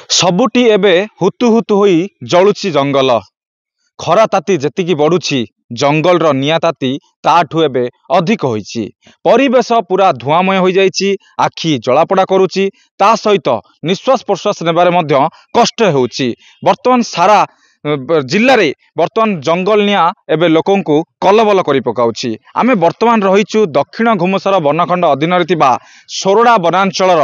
सबुटी एबे हुतु हुतु होई जळुची जंगल। खरा ताती जेतिकी बढुची जंगल रो निया ताती ताठु एबे अधिक होईची। परिवेश पूरा धुआमय हो जाइची, आखि जलापड़ा करुची, ता सहित निश्वास प्रश्वास नेबारे मध्य कष्ट होउची। वर्तमान सारा जिल्ला रे वर्तमान जंगल निया एबे लोकंकु कलबल करि पकाउची। आमे वर्तमान रहिचु दक्षिण घुमसर वनखंड अधीन रे थिबा सोरडा वनांचलर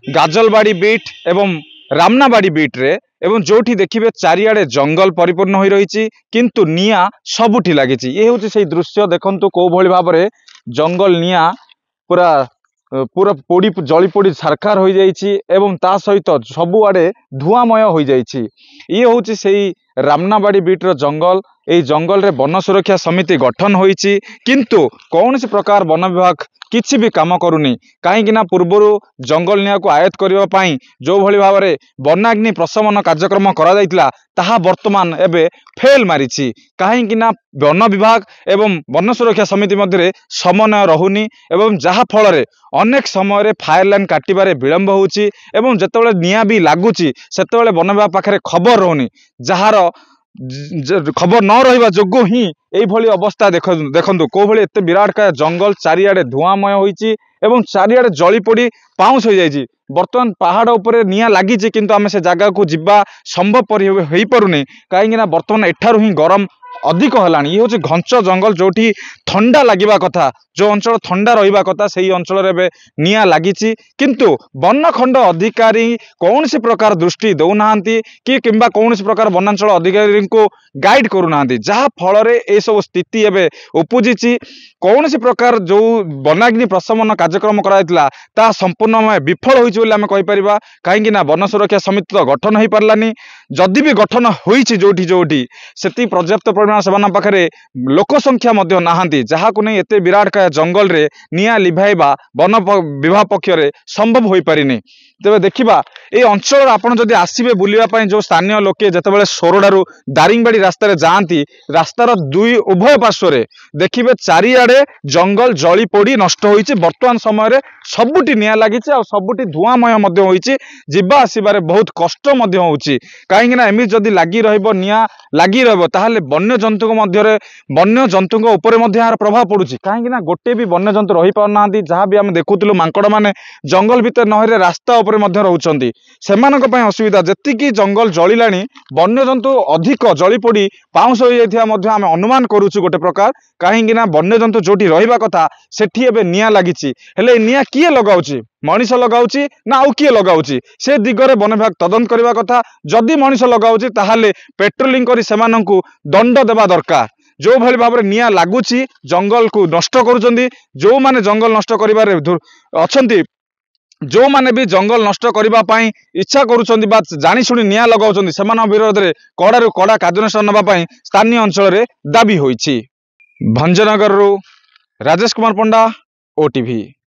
गाजलबाड़ी बीट एवं रामनाबाड़ी बीट रे एवं जोठी देखिबे चारियाडे जंगल परिपूर्ण होई रहिची, किंतु निया सबुठी लागिची। ये होची सेही दृश्य देखंतु को भली भाबरे जंगल निया पूरा पूरा पोड़ी जली पोड़ी छारखार हो जाइछि एवं ता सहित सबुआडे धुआमय हो जाइछि। ये होची सेही रामनाबाड़ी बीट रो जंगल। एई जंगल रे वन सुरक्षा समिति गठन होईछि, किंतु कौनसी प्रकार वन विभाग किछि भी काम करूनी। कहीं पूर्वर जंगल निया को आयत करबा पई जो भली भाबरे वनाग्नि प्रशमन कार्यक्रम करा जाइतिला ताहा वर्तमान एबे फेल मारिछि। कहीं वन विभाग एवं वन सुरक्षा समिति मध्य समन्वय रहुनी एवं जहा फल रे अनेक समय रे फायर लाइन काटिबारे विलंब होउछि एवं जेतेबेले निया भी लागुछि सेतेबेले वन विभाग पाखरे खबर रहुनी। जहार खबर न रहिबा जोगो ही एई भली अवस्था देखंतु को भली एते विराट का जंगल चारियाडे धुआमय होईची एवं चारियाडे जली पोड़ी पाउस हो जाइछि। वर्तमान पहाड़ उपरे निया लागिछि, किंतु आमे से जगह को जिबा संभव होई परुनी। काहेकि ना वर्तमान एठारु ही गरम अधिक हलानी। ये होची घंच जंगल जोठी ठंडा लागिबा कथा, जो अंचल ठंडा रहिबा कथा सेही अंचल रे निया लागिछि, किंतु वनखंड अधिकारी कौनसी प्रकार दृष्टि दौनाहांती कि किंबा कौनसी प्रकार वनांचल अधिकारी को गाइड करूनाहांती, जहा फल रे ए सब स्थिति एबे उपजिछि। कौनसी प्रकार जो वनाग्नि प्रशमन कार्यक्रम कराइतिला ता संपूर्ण विफल होइछि बोली आमे कहि परिबा। काहेकि ना वन सुरक्षा समिति तो गठन होई पारलानी। जदि भी गठन होइछि जोठी जोठी सेति पर्याप्त परिमाण सेमान पाखरे लोक संख्या मध्य नाहांती, जहा को नै एते विराट का जंगल रे निया लिभाइबा वन विभाग पक्षरे संभव होई पारिनी। तेबे देखिबा ए अंचल आपण जदि आसीबे बुलिबा पई जो स्थानीय लोके जेतेबेले सोरडारू दारिंगबाड़ी रास्ता रे जांती, रास्तार दुई उभय पार्श्व रे देखिबे चारियाडे जंगल जली पोड़ी नष्ट होईछि। वर्तमान समय रे सबुटी निया लागिछि आ सबुटी धुआमय मध्य होईछि। जिबा आसीबारे बहुत कष्ट मध्य होउछि। काहेकि ना एमि जदि लागी रहइबो निया लागी रहइबो ताहाले वन्य जंतु को मध्य रे वन्य जंतु को ऊपर मध्य यार प्रभाव पडुछि। काहेकि ना गोटे भी वन्य जंतु रहि पाउनाहांती। जहा भी हम देखुतिलु मांकड़ माने जंगल भीतर नहरे रास्ता ऊपर मध्य रहउछंती, सेमानक पय असुविधा। जेतिकी जंगल जलिलानी वन्य जंतु अधिक जली पोड़ी पाउस हो जाइथिया मध्य हम अनुमान करूछु गोटे प्रकार। काहेकि ना वन्य जंतु जोठी रहिबा कथा सेठी एबे निया लागिछि, हेले निया किए लगाउछि? मनीष लगाउछि ना आउ किए लगाउछि? से दिगरे वन विभाग तदंत करबा कथा। जदि मनीष लगाउछि ताहाले पेट्रोलिंग करी सेमानंकु दंड देबा दरकार। जो भली भाबरे निया लागुछि जंगल को नष्ट करूछंती, जो माने जंगल नष्ट करिबारे अछंती, जो माने भी जंगल नष्ट करिबा पई इच्छा करूछंती बा जानि सुनि निया लगाउछंती, सेमान विरोध रे कड़ारु कड़ा कार्यानुष्ठान नबा पई स्थानीय अंचल रे दाबी होईछि। भंजनगर रु राजेश कुमार पंडा, ओटीवी।